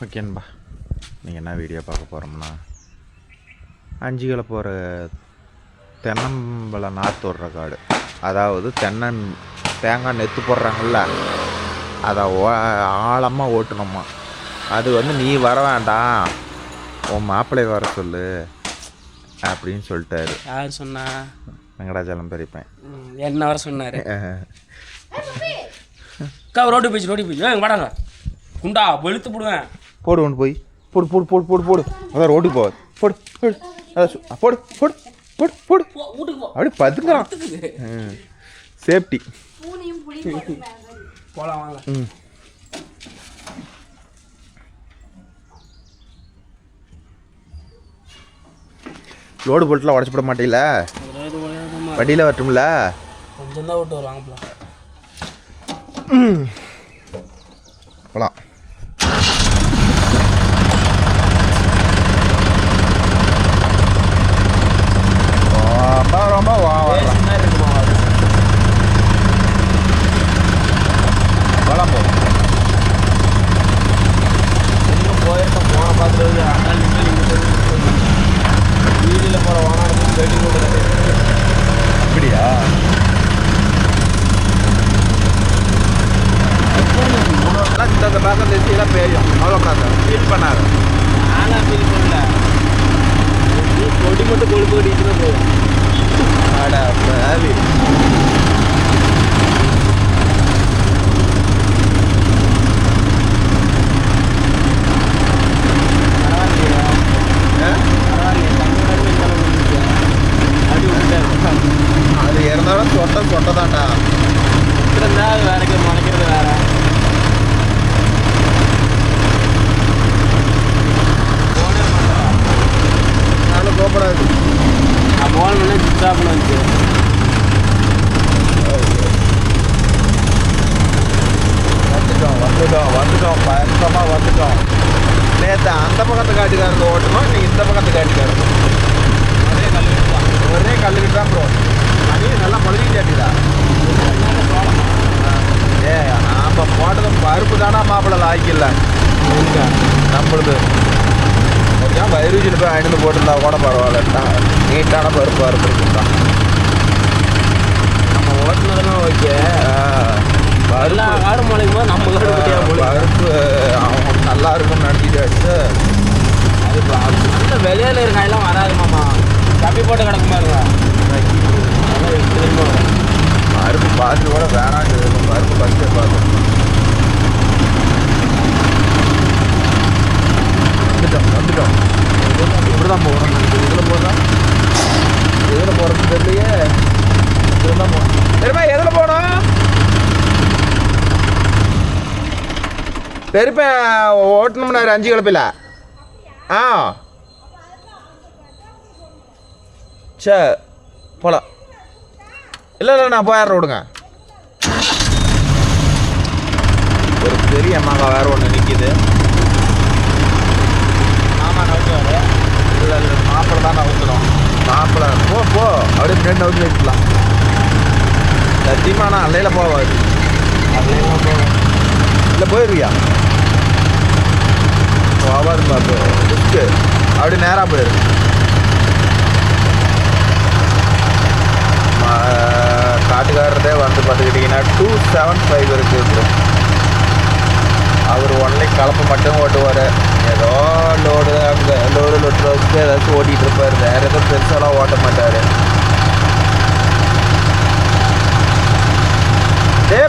ஓகேன்பா, நீங்கள் என்ன வீடியோ பார்க்க போகிறோம்னா, அஞ்சுகளை போகிற தென்னம்பழ நாற்று விடுற காடு, அதாவது தேங்காய் நெத்து போடுறாங்கள்ல, அதை ஆழமாக ஓட்டணுமா. அது வந்து நீ வர வேண்டாம், உன் மாப்பிள்ளை வர சொல்லு அப்படின்னு சொல்லிட்டாரு. யார் சொன்னா? வெங்கடாச்சலம் பெரியப்பேன் என்ன வர சொன்னார்? ரோட்டு போயிடுச்சு வாடாங்க குண்டா வெளுத்து போடுவேன். போடு ஒன்று போய் போடு போடு போடு போடு போடு அதான் ரோட்டுக்கு போவாது. போடு போடு அதான் போடு போடு போடு போடு அப்படி பத்துக்கிறான். சேஃப்டி போகலாம் வாங்க. லோடு போட்டுலாம் உடச்சி போட மாட்டீங்களா? வண்டியில் வரட்டும்ல? கொஞ்சம் தான் விட்டு வருவாங்க. போகலாம். ரொம்ப போகலாம் போ. இன்னும் போயிருக்கோம், போன பார்த்துட்டு ஆனால் வீதியில் போகிற வாகனத்துக்கு வெட்டி கொடுக்குறது. அப்படியா? இந்த பக்கம் தெரியலாம் பேயும் அவ்வளோ ஃபீல் பண்ணாரு. நானாக ஃபீல் பண்ணல, கொடி மட்டும் கொழுப்பு கட்டிட்டு தான் போகும். ஆடா பாவி. அது இருந்தாலும் சொட்டை தான்டா. இருந்தா அது வேலைக்கு முளைக்கிறது வேற. நானும் போகக்கூடாது. போன் பண்ணி சுத்தா பண்ண வச்சு வந்துட்டோம் பயங்கரமாக வந்துட்டோம். நேற்று அந்த பக்கத்து காட்டுக்காரங்க ஓட்டணும், நீங்கள் இந்த பக்கத்து காட்டுக்காரங்க. ஒரே கல்லுக்கிட்டு தான் ப்ரோ. அது நல்லா பழுதி காட்டிதா? நாம் போட்டது பருப்பு தானே மாப்பிள்ளை லாய்க்கில்ல நம்மளுது. ஏன் வயிறுச்சில் போய் அணிந்து போட்டுருந்தா கூட பரவாயில்லட்டா, நீட்டான பருப்பு இருக்குதா நம்ம ஓட்டுனதெல்லாம் ஓகே. காடு மலைக்கும் போது நம்ம பருப்பு அவங்க நல்லா இருக்கும்னு நினச்சிட்டு அடிச்சு அது நல்ல வெளியில் இருக்க எல்லாம் வராது மாமா. தப்பி போட்டு கிடக்கு பாருங்க. பருப்பு பார்த்து கூட வேணாண்டு பருப்பு ஃபஸ்ட்டே பார்த்து வந்துட்டோம். இப்படி தான் போகணும். இதில் போகிறோம், இதில் போகிறது தெரியலையே. இதில் தான் போகணும். பெருமா எதில் போகணும்? பெருப்பா ஓட்டணும்னா 5 கிளப்பில. ஆ சரி போகலாம். இல்லை நான் போயிடுறேன் விடுங்க. ஒரு பெரிய மாங்காய் வேறு ஒன்று நிற்கிது. ஆமாம் கவுத்துவாரு. இல்லை மாப்பிள்ளை தான் ஊற்றணும். மாப்பிள்ளை போ அப்படியே ஃப்ரெண்ட் அவுட் வச்சுக்கலாம். சத்தியமாக நான் அல்லையில் போவாது. அப்படியெல்லாம் போகும். இல்லை போயிருவியா? போவாது பார்த்து ரிஸ்க்கு. அப்படி நேராக போயிரு. காட்டுக்காரதே வந்து பார்த்துக்கிட்டிங்கன்னா 275 இருக்குது. அவர் ஒன்லி கலப்பு மட்டும் ஓட்டுவார். ஏதோ லோடு அங்கே லோடு லொட்டுறதுக்கு ஏதாச்சும் ஓட்டிகிட்டு இருப்பார். வேறு எதுவும் பெருசாலாம் ஓட்ட மாட்டார்.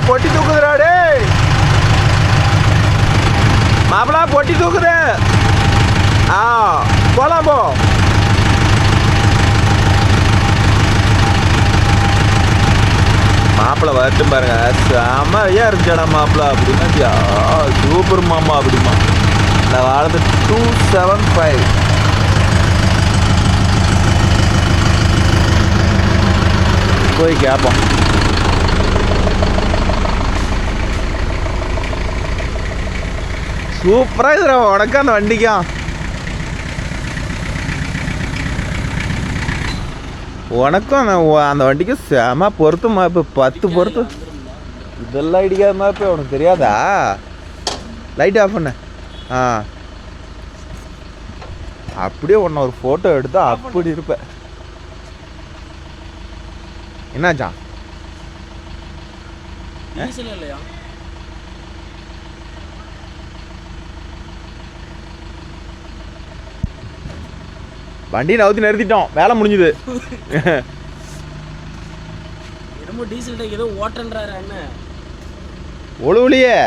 பொட்டி தூக்குதுடா டே மாப்பிளா, பொட்டி தூக்குது. போலாம் போ. மாப்பிள்ளை வரட்டும் பாருங்க. செம்மையா இருந்துச்சாடா மாப்பிள்ளை அப்படின்னா சூப்பர் மாமா அப்படிமா. இந்த காலத்து 275 போய் கேட்போம். சூப்பராக இதுடா உனக்கு அந்த வண்டிக்கும். உனக்கும் அந்த வண்டிக்கும் செம பொருத்தமா இப்போ 10 பொருத்து. இதெல்லாம் இடிக்காத இப்போ உனக்கு தெரியாதா? லைட் ஆஃப் பண்ண. ஆ அப்படியே உன்னை ஒரு ஃபோட்டோ எடுத்தா அப்படி இருப்பேன். என்னாச்சா? இல்லையா? வண்டி நவுத்தி நிறுத்திட்டோம், வேலை முடிஞ்சுது. என்னமோ டீசல் டேக் ஏதோ ஓட்டன்றாரு அண்ணன். ஒழுவுலையே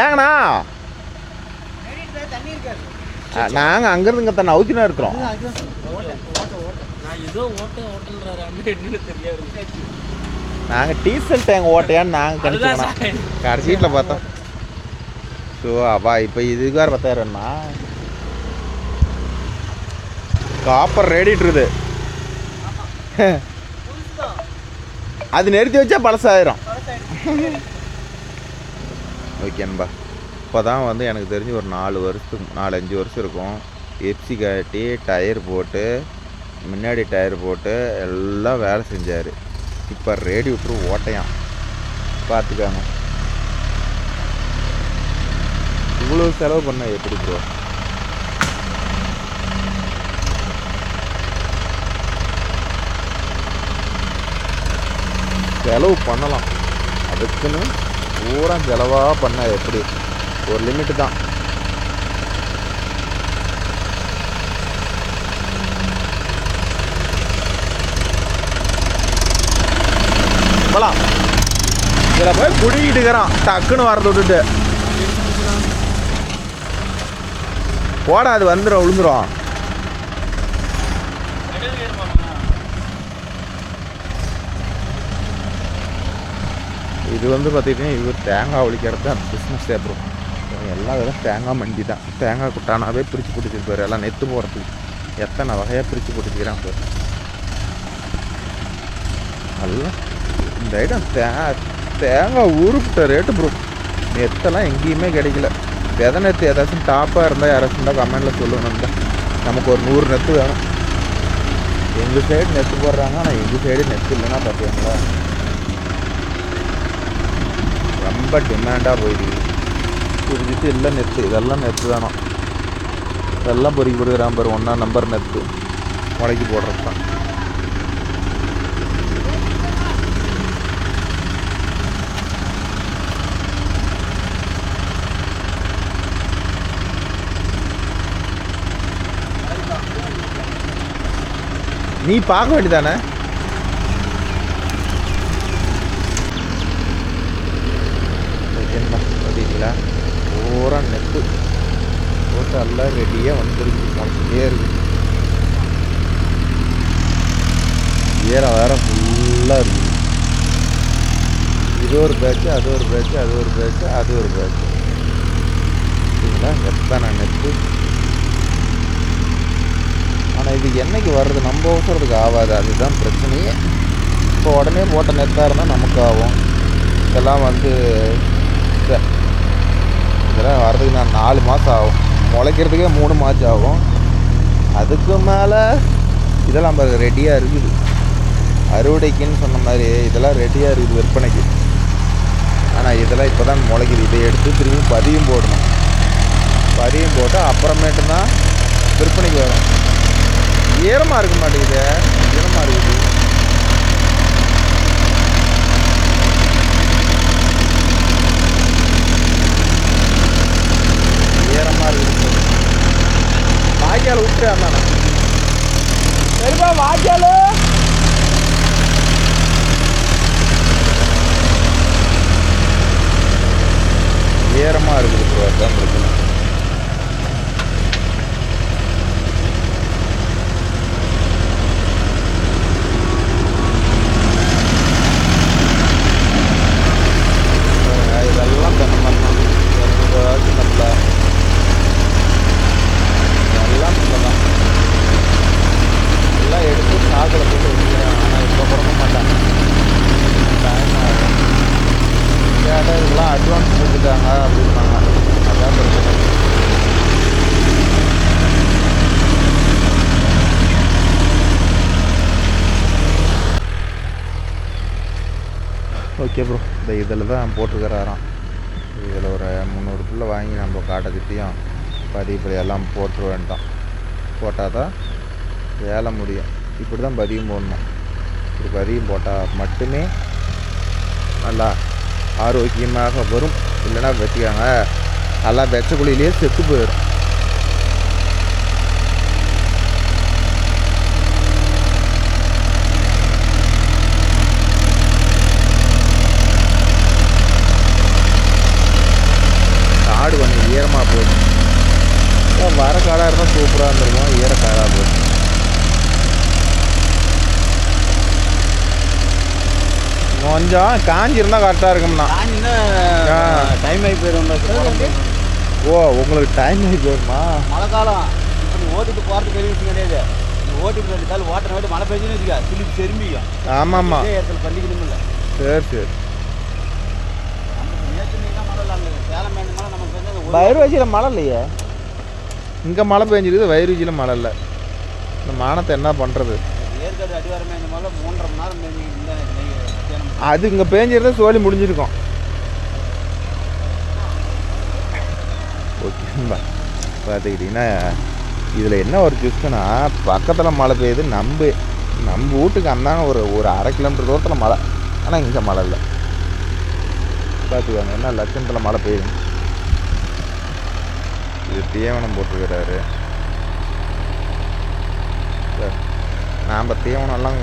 ஏங்கண்ணா நாங்கள் அங்கேருந்து இங்கே தான் நவுத்தினா இருக்கிறோம். நான் ஏதோ ஓட்டன்றாரு அண்ணன், என்னன்னு தெரியாது. நாங்கள் டீசல் டேங்க் ஓட்டையான்னு நாங்கள் கணிச்சோம். கடைசீட்டில் பார்த்தோம். ஸோ அப்பா இப்போ இதுக்கு வேறு 10,000ண்ணா. காப்பர் ரேடிட்டுருது. அது நிறுத்தி வச்சா பழசாயிரும். ஓகேன்பா. இப்போ தான் வந்து எனக்கு தெரிஞ்சு ஒரு 4-5 வருஷம் இருக்கும். எப்சி காட்டி டயர் போட்டு முன்னாடி டயர் போட்டு எல்லாம் வேலை செஞ்சார். இப்போ ரேடியேட்டர் ஓட்டையான் பார்த்துக்காங்க. இவ்வளோ செலவு பண்ண எப்படி ப்ரோ? செலவு பண்ணலாம், அதுக்குன்னு பூரா செலவாக பண்ண எப்படி? ஒரு லிமிட்டு தான். போலாம். இதில் போய் குடிக்கிட்டு இருக்கிறான் டக்குன்னு வரத விட்டுட்டு. போடா, அது வந்துடும், விழுந்துடும். இது வந்து பார்த்துக்கிட்டிங்கன்னா இது தேங்காய் ஒழிக்கிறது தான் பிஸ்னஸ் அப்புறம் எல்லா விதம் தேங்காய் மண்டி தான். தேங்காய் குட்டானாவே பிரித்து பிடிச்சிருப்பாரு. எல்லாம் நெத்து போகிறதுக்கு எத்தனை வகையாக பிரித்து பிடிச்சிக்கிறான் சார். எல்லாம் இந்த ஐட்டம் தேங்காய் உருப்பிட்ட ரேட்டு ப்ரூ. நெத்தெல்லாம் எங்கேயுமே கிடைக்கல. விதை நெத்து ஏதாச்சும் டாப்பாக இருந்தால் யாராச்சும் இருந்தால் கமெண்டில் சொல்லணும். தான் நமக்கு ஒரு 100 நெத்து வேணும். எங்கள் சைடு நெத்து போடுறாங்க, ஆனால் எங்கள் சைடு நெத்து இல்லைன்னா பார்த்துக்கங்களா ரொம்ப டிமாண்டாக போயிடுது. புரிஞ்சுட்டு இல்லை நெத்து, இதெல்லாம் நெத்து தானோ. இதெல்லாம் பொறுக்கி போடுக்கிறான் பாரு, 1 நம்பர் நெத்து முளைக்கி போடுறது தான். நீ பார்க்க வேண்டியதானே? பார்த்தீங்களா? பூரா நெத்து போட்டு எல்லாம் ரெடியாக வந்துருக்கு, முளைச்சிட்டே இருக்குது. ஈரம் வேற ஃபுல்லாக இருக்குது. இது ஒரு பேட்ச்சு, அது ஒரு பேட்ச்சு, அது ஒரு பேட்ச்சு, அது ஒரு பேட்ச்சு. சரிங்களா? எத்தனை நெத்து. ஆனால் இது என்னைக்கு வர்றது? நம்ம அவசரத்துக்கு ஆகாது, அதுதான் பிரச்சனையே. இப்போ உடனே போட்ட நெத்தாக இருந்தால் நமக்கு ஆகும். இதெல்லாம் வந்து இதெல்லாம் வர்றதுக்கு நான் 4 மாதம் ஆகும். முளைக்கிறதுக்கே 3 மாதம் ஆகும். அதுக்கு மேலே இதெல்லாம் நம்ம ரெடியாக இருக்குது அறுவடைக்குன்னு சொன்ன மாதிரி. இதெல்லாம் ரெடியாக இருக்குது விற்பனைக்கு. ஆனால் இதெல்லாம் இப்போ தான் முளைக்குது. இதை எடுத்து திரும்பி பதியம் போடணும். பதியம் போட்டு அப்புறமேட்டு தான் விற்பனைக்கு வரும். ஈரமாக இருக்க மாட்டேங்குது, ஈரமாக இருக்குது. ஈரமாக இருக்குது. வாய்க்கால் விட்டு அண்ணா சரிப்பா வாய்க்கால் ஈரமாக இருக்குது ப்ரோ. அதுதான் பிரச்சனை. இதெல்லாம் தென்னை மரம் சின்னப்பில் எல்லாம் சொல்லலாம். எல்லாம் எடுத்து சாக்கில் போட்டு வச்சுக்கிறேன். ஆனால் இப்போ கொடுக்க மாட்டாங்க. டைம் ஆகும். கேட்டால் இதெல்லாம் அட்வான்ஸ் கொடுத்துட்டாங்க அப்படின்னாங்க. அதான் பிரச்சனை. ஓகே ப்ரோ, இந்த இதில் தான் போட்டிருக்கிறாராம். இதில் ஒரு 300 புல்லை வாங்கி நம்ம காட்டைக்கிட்டேயும் பதிவு எல்லாம் போட்டு வேண்டாம். போட்டால் தான் வேலை முடியும். இப்படி தான் பதியம் போடணும். இப்படி பதியம் போட்டால் மட்டுமே நல்லா ஆரோக்கியமாக வரும். இல்லைன்னா வச்சுக்காங்க நல்லா வெச்ச குழியிலேயே செத்து போயிடும். காடு கொஞ்சம் ஈரமாக போயிடும். வர காடாக இருந்தால் சூப்பராக இருந்திருக்கும். ஈர காடாக போயிடும். கொஞ்சம் காஞ்சிருந்தா கரெக்டாக இருக்கும்ண்ணா. டைம் ஆகி போயிடும். ஓ, உங்களுக்கு டைம் ஆகி போயிடுமா? மழை காலம் இப்போ நீ ஓட்டிட்டு போகிறது பெரிய விஷயம் கிடையாது. நீ ஓட்டிட்டு ரெண்டு ஓட்டுற வேண்டிய மழை பெஞ்சுன்னு வச்சுக்கா திருப்பி செரும்பிக்கும். ஆமாம்மா, இடத்துல பண்ணிக்கணும் இல்லை. சரி சரி. நேற்று நீங்க மழை இல்லை. சேலம் மேண்டு மழை நமக்கு வந்து வயிறுவச்சியில் மழை இல்லையே. இங்கே மழை பெஞ்சிருக்குது, வயிறுவச்சியில் மழை இல்லை. இந்த மானத்தை என்ன பண்ணுறது? ஏற்காடு அடிவாரமே இந்த மழை 3.5 மணி நேரம் பெஞ்சிக்கிட்டு அது இங்கே பேஞ்சிருந்தா சோழி முடிஞ்சிருக்கும். ஓகேங்களா, பார்த்துக்கிட்டிங்கன்னா இதில் என்ன ஒரு ட்விஸ்ட்னா, பக்கத்தில் மழை பெய்யுது. நம்ம வீட்டுக்கு அந்தாங்க ஒரு 1/2 கிலோமீட்டர் தூரத்தில் மழை. ஆனால் இங்கே மழை இல்லை. பார்த்துக்கோங்க என்ன லட்சத்தில் மழை பெய்யுது. இது தீவனம் போட்டிருக்கிறாரு. நாம் தீவனம்லாம்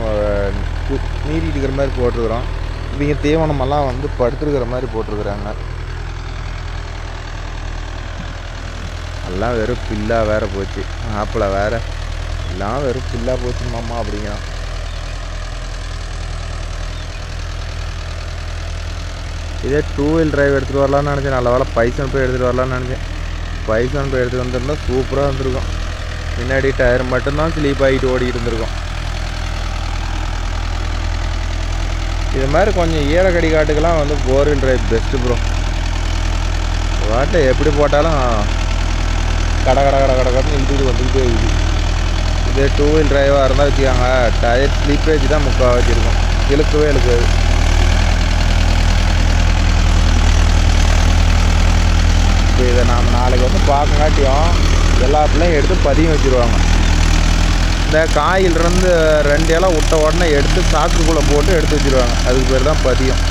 நீட்டிட்டு இருக்கிற மாதிரி போட்டிருக்கிறோம். இவங்க தீவனமெல்லாம் வந்து படுத்துருக்கிற மாதிரி போட்டிருக்கிறாங்க. எல்லாம் வெறும் பில்லாக வேறு போச்சு. ஆப்பிளை வேறு எல்லாம் வெறும் பில்லாக போச்சு மாமா அப்படிங்கிறான். இதே 2 வீல் டிரைவ் எடுத்துகிட்டு வரலான்னு நினச்சேன். நல்ல வேலை பைசன் போய் எடுத்துகிட்டு வரலான்னு நினச்சேன். பைசன் போய் எடுத்துகிட்டு வந்துருந்தால் சூப்பராக இருந்திருக்கும். பின்னாடி டயர் மட்டும்தான் ஸ்லீப் ஆகிட்டு ஓடிக்கிட்டு இருந்திருக்கும். இது மாதிரி கொஞ்சம் ஈரக்கடி காட்டுக்கெல்லாம் வந்து 4 வீல் டிரைவ் பெஸ்ட்டு ப்ரோ. வாட்டை எப்படி போட்டாலும் கடன்னு இழுத்துட்டு வந்துக்கிட்டே இருக்குது. இதே 2 வீல் டிரைவாக இருந்தால் வச்சுக்காங்க, டயர் ஸ்லீப்பேஜ் தான் முக்கால்வாசி இருக்கும். இழுக்கவே இழுக்காது. இப்போ இதை நாம் நாளைக்கு வந்து பார்க்கங்காட்டியும் எல்லா பிள்ளையும் எடுத்து பதியம் வச்சுருவாங்க. இந்த காயிலிருந்து 2 இலை விட்ட உடனே எடுத்து சாக்குக்குள்ளே போட்டு எடுத்து வச்சுருவாங்க. அதுக்கு பேர் தான் பதியம்.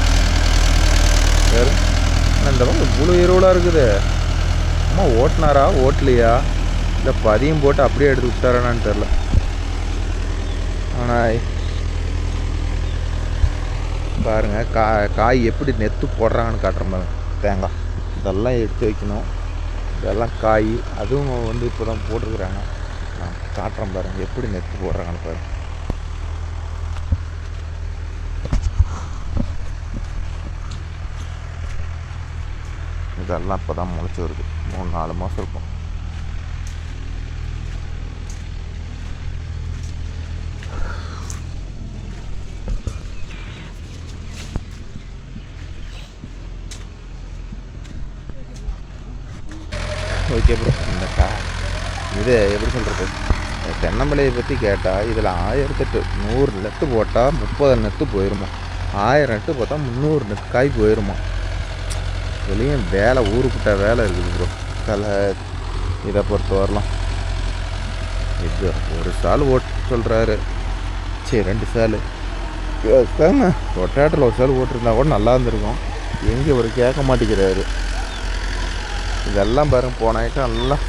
வேறு இந்த பக்கம் இவ்வளோ இருவலாக இருக்குது. அம்மா ஓட்டினாரா ஓட்டலையா இல்லை பதியம் போட்டு அப்படியே எடுத்து விட்டாரானான்னு தெரில. ஆனால் பாருங்கள் காய் எப்படி நெத்து போடுறாங்கன்னு காட்டுற மாதிரி. தேங்காய் இதெல்லாம் எடுத்து வைக்கணும். இதெல்லாம் காய் அதுவும் வந்து இப்போ தான் போட்டிருக்குறாங்க. நான் காட்டுறேன் பாருங்கள் எப்படி நெத்து போடுறாங்கன்னு பாருங்கள். இதெல்லாம் இப்போ தான் முளைச்சி வருது. 3-4 மாதம் இருக்கும். ஓகே ப்ரோ, இந்த இது எப்படி சொல்கிறது, தென்னம்பிள்ளையை பற்றி கேட்டால் இதில் 1008 100 நெட்டு போட்டால் 30 நெட்டு போயிடுமா. 1000 நெட்டு போட்டால் 300 நெட்டு காய் போயிடுமா. இதுலேயும் வேலை ஊருக்கிட்ட வேலை இருக்குது ப்ரோ. இதை பொறுத்த வரலாம். இது ஒரு சால் ஓட்டு சொல்கிறாரு. சரி 2 சால் தாங்க. ரொட்டேட்டரில் ஒரு சால் ஓட்டிருந்தா கூட நல்லா இருந்திருக்கும். எங்கே ஒரு கேட்க மாட்டேங்கிறாரு. இதெல்லாம் பாருங்க போன ஐட்டம் எல்லாம்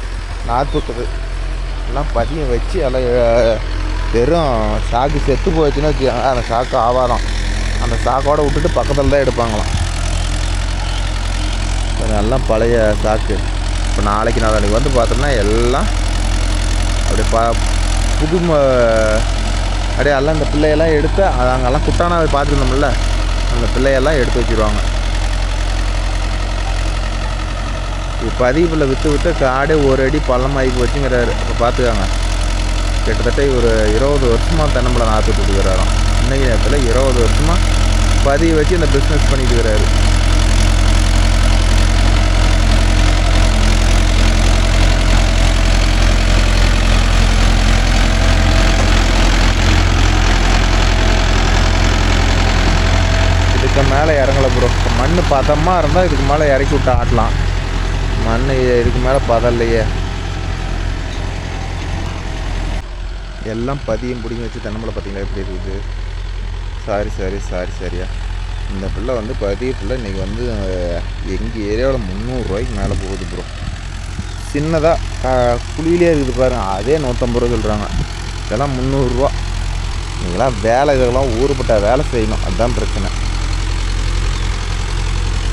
நாற்றுக்குது. எல்லாம் பதியம் வச்சு எல்லாம் வெறும் சாக்கு செத்து போச்சுன்னா வச்சுக்காங்க. அந்த சாக்கு ஆவாரம் அந்த சாக்கோடு விட்டுட்டு பக்கத்தில் தான் எடுப்பாங்களாம். எல்லாம் பழைய சாக்கு. இப்போ நாளைக்கு வந்து பார்த்தோம்னா எல்லாம் அப்படியே புது அப்படியே எல்லாம் இந்த பிள்ளையெல்லாம் எடுத்து அங்கெல்லாம் குட்டானா பார்த்துருந்தோம்ல, அந்த பிள்ளையெல்லாம் எடுத்து வச்சுருவாங்க. இப்போ பதிவில் விற்று காடே ஒரு அடி பள்ளமாகி போச்சுங்கிறாரு. அப்போ பார்த்துக்காங்க. கிட்டத்தட்ட ஒரு 20 வருஷமாக தென்னம்பழம் நாற்று கொடுக்குறாராம். இன்றைக்கி நேரத்தில் 20 வருஷமாக பதிவு வச்சு இந்த பிஸ்னஸ் பண்ணிட்டு இருக்கிறாரு. இதுக்கு மேலே இறங்கல மண் பதமாக இருந்தால் இதுக்கு மேலே இறக்கி விட்டு ஆட்டலாம். மண் இதுக்கு மேலே பதம் இல்லையே. எல்லாம் பதியம் பிடிங்கி வச்சு தென்னம்பிள்ளை பார்த்தீங்களா எப்படி இருக்குது. சரியா இந்த பிள்ளை வந்து பதிய பிள்ளை இன்றைக்கி வந்து எங்கள் ஏரியாவில் 300 ரூபாய்க்கு மேலே போகுது ப்ரோ. சின்னதாக குழியிலே இருக்குது பாருங்க, அதே 150 ரூபா சொல்கிறாங்க. இதெல்லாம் 300 ரூபா. நீங்களாம் வேலை இதெல்லாம் ஊருப்பட்ட வேலை செய்யணும், அதுதான் பிரச்சனை.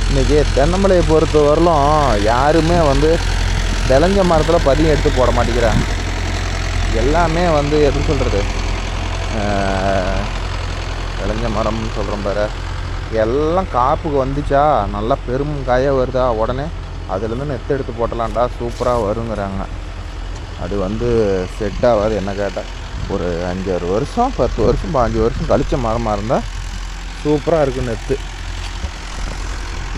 இன்றைக்கி தென்னம்பிள்ளையை பொறுத்த வரலும் யாருமே வந்து விளைஞ்ச மரத்தில் பதியம் எடுத்து போட மாட்டேங்கிறாங்க. எல்லாமே வந்து எப்படி சொல்கிறது, விளைஞ்ச மரம்னு சொல்கிறோம் பாரு, எல்லாம் காப்புக்கு வந்துச்சா நல்லா பெரும் காயாக வருதா உடனே அதுலேருந்து நெத்து எடுத்து போட்டலாம்டா சூப்பராக வருங்கிறாங்க. அது வந்து செட் ஆகாது. என்ன கேட்டால் ஒரு 5-6 வருஷம் 10 வருஷம் 15 வருஷம் கழிச்ச மரமாக இருந்தால் சூப்பராக இருக்கும் நெத்து.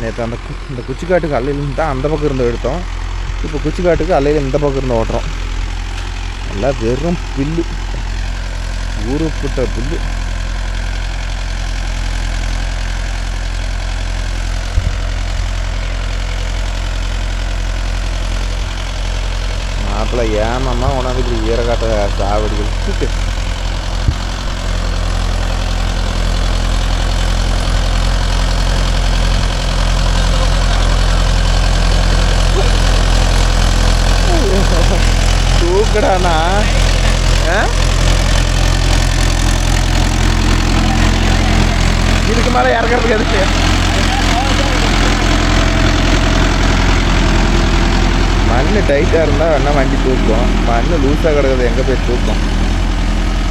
நேற்று இந்த குச்சிக்காட்டுக்கு அல்லையிலேருந்து தான் அந்த பக்கம் இருந்து எடுத்தோம். இப்போ குச்சிக்காட்டுக்கு அல்லையில் இந்த பக்கம் இருந்து ஓட்டுறோம். எல்லாம் வெறும் புல்லு, ஊருப்பட்ட புல்லு. மாப்பிள்ள ஏமாம்மா உணவு இப்படி ஈரக்காட்ட சாவடிகள். தூக்கடாண்ணா. இதுக்கு மேலே இறக்கிறதுக்கு எதுக்கு? மண் டைட்டாக இருந்தால் வேணா வண்டி தூக்கும், மண் லூஸாக கிடக்குது எங்கே போய் தூக்கும்.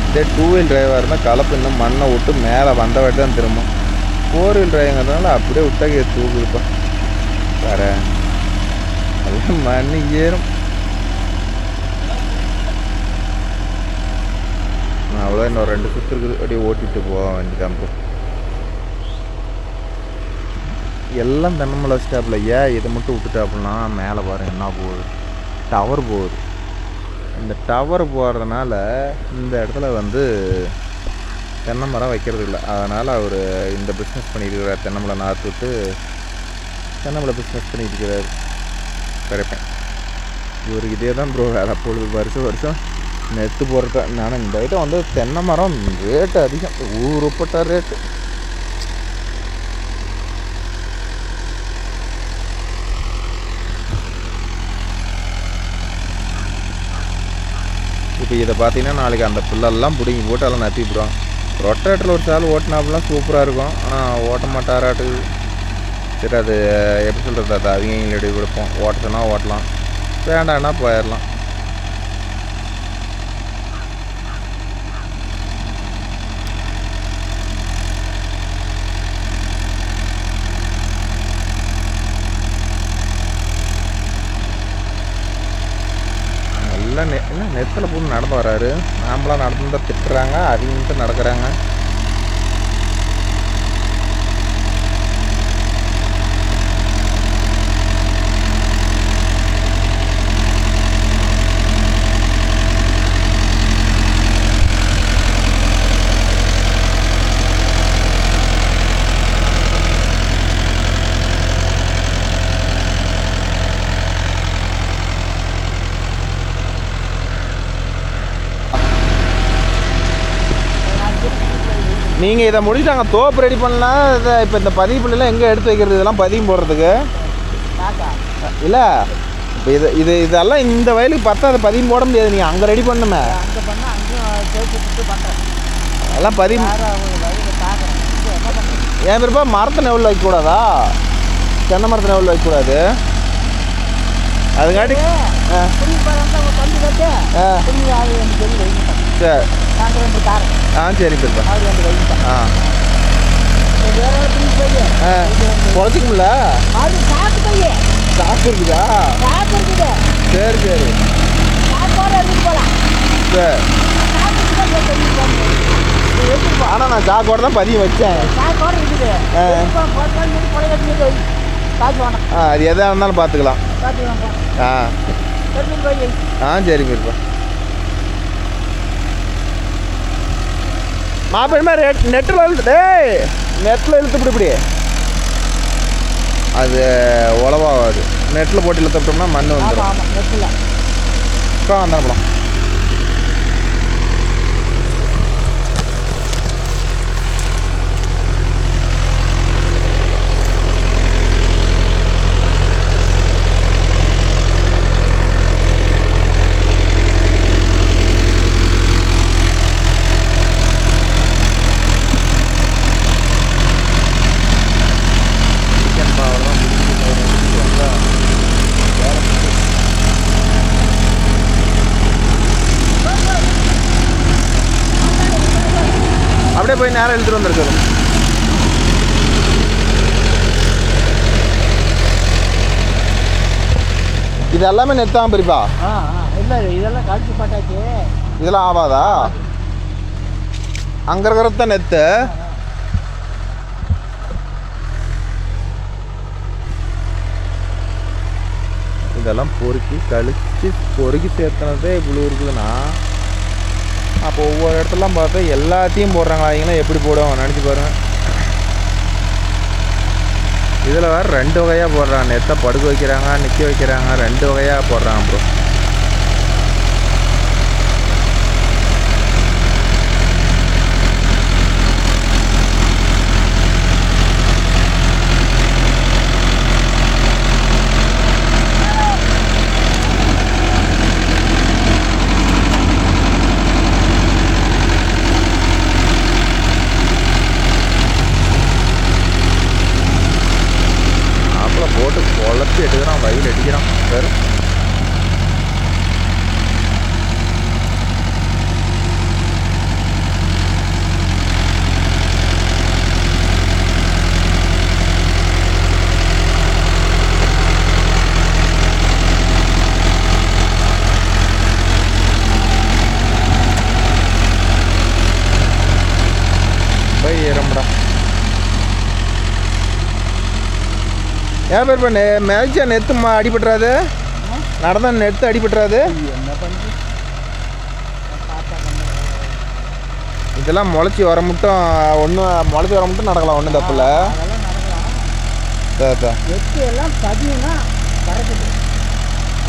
இதே 2 வீல் டிரைவாக இருந்தால் கலப்பு இன்னும் மண்ணை விட்டு மேலே வந்த வாட்டி தான் திரும்பும். 4 வீல் டிரைவுங்கிறதுனால அப்படியே விட்டாக்க தூக்குதுப்பா. வேற எல்லாம் மண் ஏறும். அவ்வளோ இன்னொரு 2 சுற்று இருக்குது, அப்படியே ஓட்டிகிட்டு போக வேண்டியதான் ப்ரோ. எல்லாம் தென்னம்பிள்ளை வச்சிட்டாப்புல. ஏன் இதை மட்டும் விட்டுட்டாப்புலனா மேலே பாருங்க என்ன போகுது, டவர் போகுது. இந்த டவர் போகிறதுனால இந்த இடத்துல வந்து தென்னை மரம் வைக்கிறது இல்லை. அதனால் அவர் இந்த பிஸ்னஸ் பண்ணியிருக்கிறார். தென்னம்பிள்ளை நாற்று விட்டு தென்னம்பிள்ளை பிஸ்னஸ் பண்ணியிருக்கிறார். கரெக்டாக இவருக்கு இதே தான் ப்ரோ வேலை. பொழுது வருஷம் நெத்து போடுறது. ஆனால் இந்த ஐட்டம் வந்து தென்னை மரம் ரேட்டு அதிகம், ஊருப்பட்ட ரேட்டு. இப்போ இதை பார்த்தீங்கன்னா நாளைக்கு அந்த புல்லெல்லாம் பிடிங்கி போட்டு எல்லாம் நத்தி விடுவோம். ரொட்டேட்டரில் ஒரு சால் ஓட்டினாப்புலாம் சூப்பராக இருக்கும். ஆனால் ஓட்ட மாட்டாராட்டு. சரி அது எப்படி சொல்கிறது, அது அவங்க எடுத்து கொடுப்போம். ஓட்ட சொன்னால் ஓட்டலாம், வேண்டாம்னா போயிடலாம். என்ன நெத்தில் போட்டு நடந்து வராரு. நாமளாம் நடந்து தான் திட்டுறாங்க, அவங்க நடக்கிறாங்க. நீங்கள் இதை முடிச்சுட்டாங்க, தோப்பு ரெடி பண்ணலாம். இதை இப்போ இந்த பதிவு பிள்ளைலாம் எங்கே எடுத்து வைக்கிறது, இதெல்லாம் பதியம் போடுறதுக்கு இல்லை. இப்போ இதெல்லாம் இந்த வயலுக்கு பார்த்தா அதை பதியம் போட முடியாது. நீங்கள் அங்கே ரெடி பண்ணுமே, எல்லாம் பதியம். ஏன் பேருப்பா மரத்தை நெவில் வைக்கக்கூடாதா? தென்னை மரத்தை நெவில் வைக்கக்கூடாது. அதுக்காட்டி சரி சரிப்பா. குறைச்சிக்கும்ல சாக்கு இருக்குதா? சரி சரி சரி. ஆனால் நான் சாக்கோட தான் பதியம் வச்சேன். அது எதாக இருந்தாலும் பார்த்துக்கலாம். சரிங்கப்பா. மாப்பிள்ளை நெட்டில் இழுத்து, நெட்டில் இழுத்து இப்படி அது உழவாகாது. நெட்டில் போட்டு இழுத்தப்பட்டோம்னா மண் வந்துடும். ஆமாம் நெட்டில் இப்போ வந்தான் படம். அப்படியே போய் நேரம் எழுதிட்டு வந்துருக்காரு. இது எல்லாமே நெத்தான் பெரியப்பா. இல்லை இதெல்லாம் கழிச்சு போட்டாச்சு. இதெல்லாம் ஆவாதா? அங்கே இருக்கிறது தான் நெத்து. இதெல்லாம் பொறுக்கி கழிச்சு பொறுக்கி சேர்த்துனதே இவ்வளோ இருக்குதுன்னா, அப்போ ஒவ்வொரு இடத்துலாம் பார்த்தா எல்லாத்தையும் போடுறாங்க. அவங்களாம் எப்படி போடுவாங்க நினச்சி பாருங்க. இதில் வேறு 2 வகையாக போடுறாங்க. நெத்தை படுக்க வைக்கிறாங்க, நிற்க வைக்கிறாங்க, 2 வகையாக போடுறாங்க ப்ரோ. போட்டு குழப்பி எடுக்கிறான், வயல் அடிக்கிறான் சார். போய் ஏறம்டா. ஏன் பேர் பண்ணு மேய்ச்சா நெத்துமா அடிபட்டுறாது? நடந்தா நெத்து அடிபட்டுறாது? என்ன பண்ணி இதெல்லாம் முளைச்சி வர மட்டும் முளைச்சி வர மட்டும் நடக்கலாம், ஒன்றும் தப்பு இல்லை. அதெல்லாம் நடக்கலாம். நெத்து எல்லாம் பதியும்னா பறக்குது.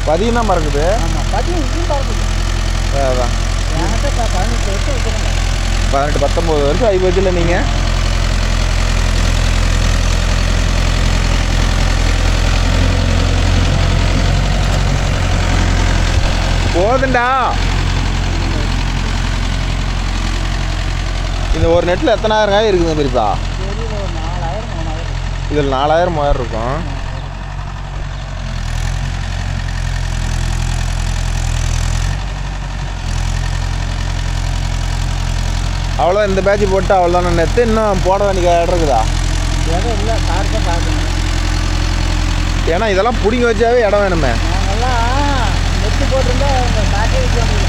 பதியம் தான் பறக்குது. ஆமாம் பதியம் இதுவும் பறக்குது. அதான் என்கிட்ட 18 வருஷம் வைக்கிறேங்க. 18-19 வருஷம் ஆகி போச்சு இல்லை நீங்கள்? போதுண்டா. இந்த ஒரு நெட்டில் எத்தனாயிரம் காய் இருக்குதுங்க பெரியப்பா? தெரியல, ஒரு 4000 3000. இதில் 4000 3000 இருக்கும். அவ்வளோ இந்த பேட்ச் போட்டு அவ்வளோதானே நெத்து. இன்னும் போட வேண்டிய இடம் இருக்குதா? இடம் இல்லை, கார் தான் பார்க்கணும். ஏன்னா இதெல்லாம் பிடிங்க வச்சாவே இடம் வேணுமே. நாங்கள்லாம் நெத்து போட்டிருந்தா காட்டே வைக்க முடியல.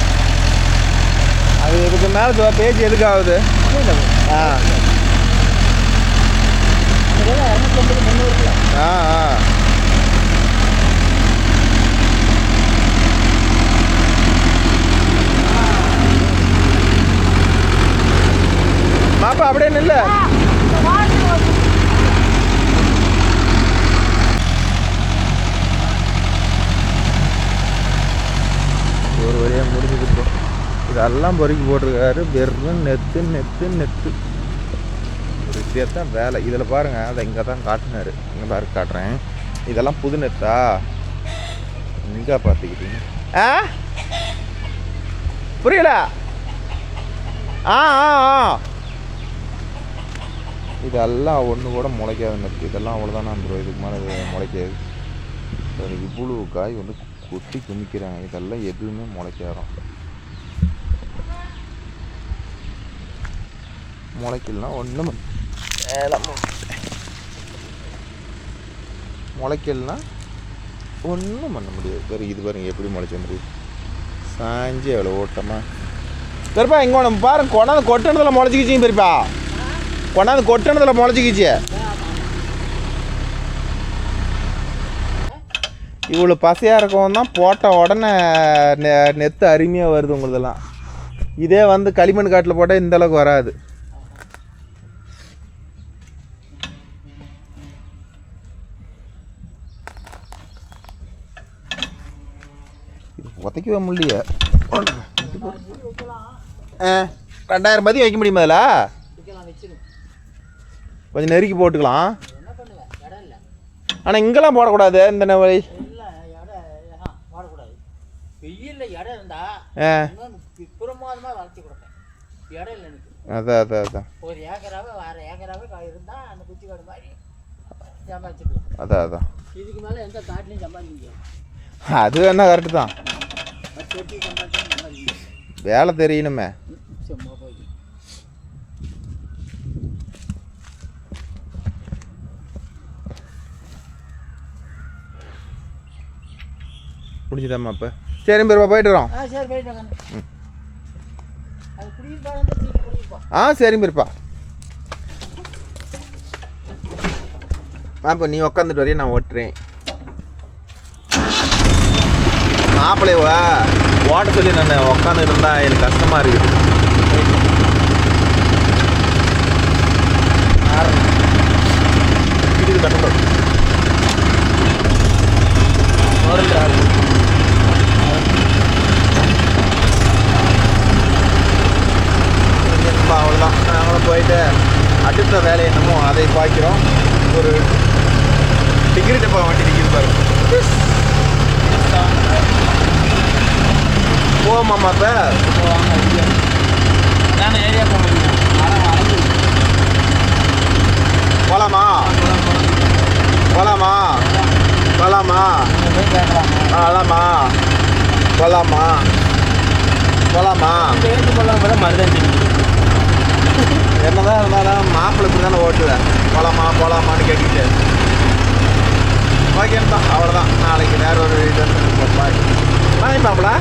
அது இதுக்கு மேலே பேஜ் எதுக்கு ஆகுது? ஆ 250 300. ஆ ஆ மாப்பா அப்படியே நில்ல. ஒரு வழியாக முடிஞ்சுது ப்ரோ. இதெல்லாம் பொறுக்கி போட்டிருக்காரு. வெறும் நெத்து நெத்து நெத்து. ஒரு இதேத்தான் வேலை. இதில் பாருங்கள், அதை இங்கே தான் காட்டினார். இங்கே பாரு காட்டுறேன். இதெல்லாம் புது நெத்தா? இங்கே பார்த்துக்கிட்டீங்க. ஆ புரியல. ஆ ஆ ஆ இதெல்லாம் ஒன்று கூட முளைக்காத நெத்து. இதெல்லாம் அவ்வளோதானா ப்ரோ, இதுக்கு மேலே இது முளைக்காது. இவ்வளோ காய் வந்து கொட்டி குமிக்கிறாங்க. இதெல்லாம் எதுவுமே முளைக்காதான். முளைக்கலாம் ஒன்றும் முளைக்கலாம் ஒன்றும் பண்ண முடியாது. வேறு இது பாருங்க எப்படி முளைச்ச முடியுது. சாஞ்சி எவ்வளோ ஓட்டமாக பெருப்பா. இங்கே ஒன்று பாருங்க, கொண்டாந்து கொட்டினதில் முளைச்சிக்கிச்சிங்க பெரியப்பா. கொண்டாந்து கொட்டினதில் முளைச்சிக்கிச்சு. இவ்வளோ பசையாக இருக்கவும் தான் போட்ட உடனே நெத்து அருமையாக வருது உங்களதெல்லாம். இதே வந்து களிமண் காட்டில் போட்டால் இந்தளவுக்கு வராது. புதைக்கவே முடியல. 2000 மதியம் வைக்க முடியுமா அதில்? கொஞ்சம் நெருக்கி போட்டுக்கலாம். ஆனால் இங்கெல்லாம் போடக்கூடாது. இந்த வழி போடக்கூடாது. வெயிலில் இடம் இருந்தா பிரமாதமாக வளர்த்தி கொடுப்பேன். இடம் இல்லை எனக்கு. அதான் ஒரு ஏக்கராவே 1/2 ஏக்கராவே இருந்தால் அந்த குச்சி காடு மாதிரி சம்பாதிச்சுக்கலாம். அதான் இதுக்கு மேலே எந்த காட்டிலையும் சம்பாதிக்க. அது என்ன கரெக்டு தான். செட்டி சம்பாதிக்க வேலை தெரியணுமே. சும்மா போய் முடிஞ்சுதாம்மா இப்போ? சரி பெருப்பா போயிட்டு வரோம். சரி போயிட்டு வாங்க. அது குடியிருப்பா. சரி பெருப்பா. இப்போ நீ உக்காந்துட்டு வரையும் நான் ஓட்டுறேன். மாப்பிள்ளைவா ஓட்ட சொல்லி நான் உக்காந்துட்டு இருந்தா எனக்கு கஷ்டமா இருக்குது. இது கஷ்டம். அவ்வளோதான். நாங்களும் போயிட்டு அடுத்த வேலை என்னமோ அதை பார்க்கிறோம். ஒரு டிகிரி டப்பா வண்டி நிற்கிது பாரு. போமாம்மா இப்போ நான் ஏரியா போகலாமா போகலாமா போகலாமா போகலாமா போகலாமா போகலாமா மருதாண்டி என்னதான் இருந்தாலும் மாப்பிள்ளை இப்படி தானே ஓட்டுவேன். போகலாமான்னு கேட்டுக்கிட்டு ஓகேப்பா. அவ்வளோதான். நாளைக்கு வேற ஒரு இது பாய். பாய் மாப்பிள்ளை.